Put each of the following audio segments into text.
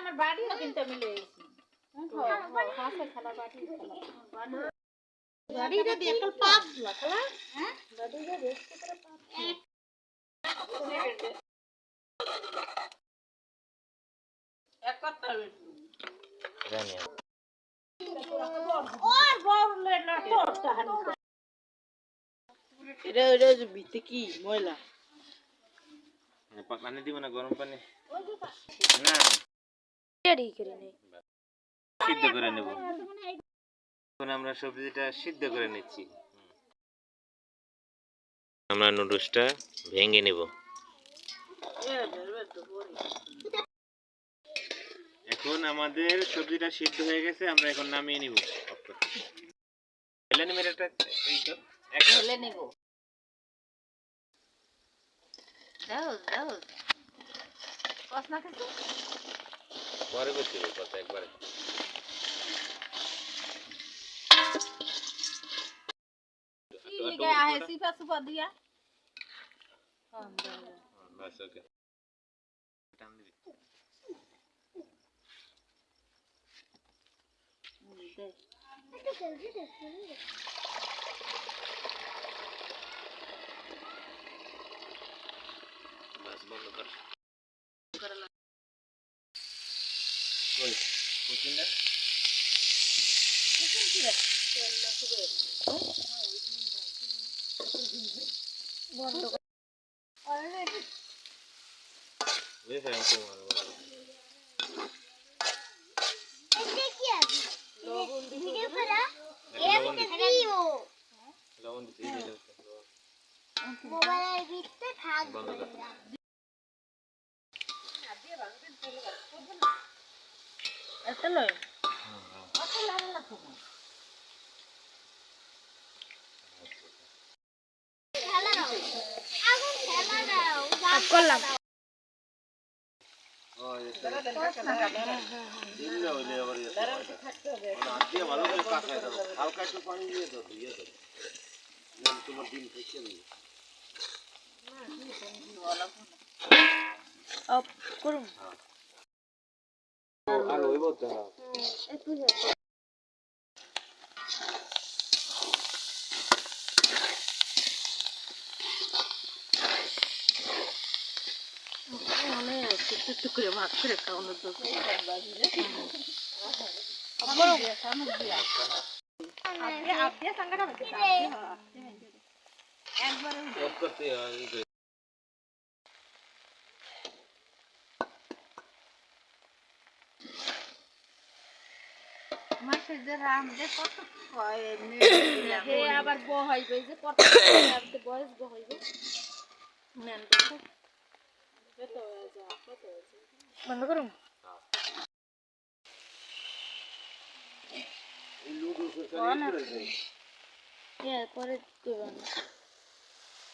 আমার বাড়িও কিন্তু আমি লইছি হাসে খালা বাড়ি বাড়িটা দিয়ে একটা পাপ লাগলা হ্যাঁ বাড়িটা দেখতে করে পাপ এক কথা জানি ওর বউলে না তোরটা হানি এটা এটা যে ভিতে কি ময়লা পানি দিব না গরম পানি না রেডি করে নেই সিদ্ধ করে নেব এখন আমরা সবজিটা সিদ্ধ করে নিচ্ছি আমরা নুডলসটা ভেঙে নেব এখন আমাদের সবজিটা সিদ্ধ হয়ে গেছে আমরা এখন নামিয়ে নিব এলেন মেরেটা এই তো ঢেলে নেব দাও দাও কস না কিছু পরে করতে হবে কথা একবারে ये गया है सिफा सुफा दिया बस ओके टाइम दे बस बंद कर कोई कुकिंग है कुकिंग की रखी तेल सुबह बंद कर ऑलरेडी वे है हमको ऐसे क्या वीडियो करा ये देखियो लवण दे दे मोबाइल बीते भाग बंद कर এটা লয় আসল লাগে না তো খেলা দাও আগুন খেলা দাও করলাম ও এটা দিলে হইলে আবার থাকতে হবে না দিয়ে ভালো করে পাকায় দাও হালকা একটু পানি দিয়ে দাও দিয়ে দাও না তোমার ডিম ফেটে যাবে অফ করুন আর হইব তো একটু একটু করে ভাগ করে খাওয়ানোর দরকার আবার বহাইবে যে কত বয়স বহাইবে বন্ধ করুন পরে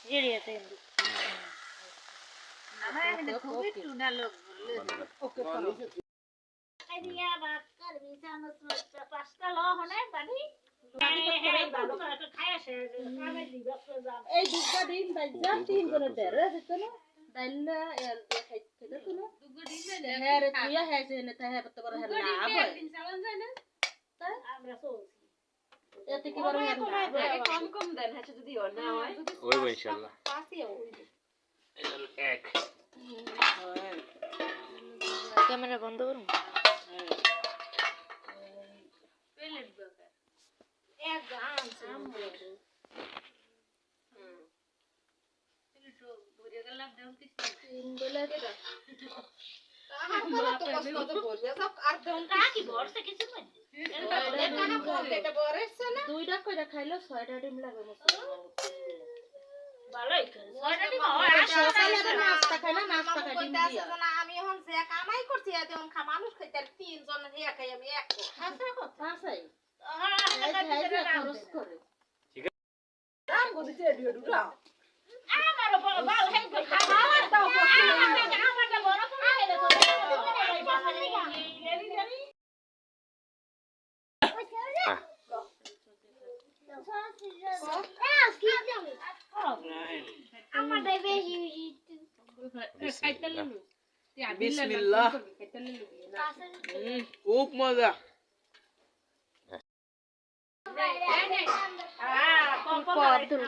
রেডি আছে এই দুটা ডিম বাজা তিন করে দেরে দিত না দাইলা এর খাইতে তো না দুটো ডিম না হ্যাঁ রে তুই হ্যাঁ যে না তা হ্যাঁ কত বড় হ্যাঁ লাভ হয় দিন চালান যায় না তাই আমরা সোছি এতে কি বড় হ্যাঁ লাভ কম কম দেন হ্যাঁ যদি না হয় হইব ইনশাআল্লাহ পাঁচই হইবে এক ক্যামেরা বন্ধ করুন প্লেট দরকার এক গান সাম দুইটা কইরা খাইলো 6টা ডিম লাগে ভালোই নাস্তা খাই না নাস্তা খাই ডিম দিয়া আমি এখন যে কামাই করছি এখন মানুষ খাইতে 3 জন হে খাই আমি এক হাসা কথা হাসাই খরচ করে ঠিক আছে দাম বলতে দিও দুটা আমার বাল হেন খাওয়া দাও আমারটা বড় করে আইলে তো বিসমিল্লাহ কেন লুকিয়ে না খুব মজা পদ্ম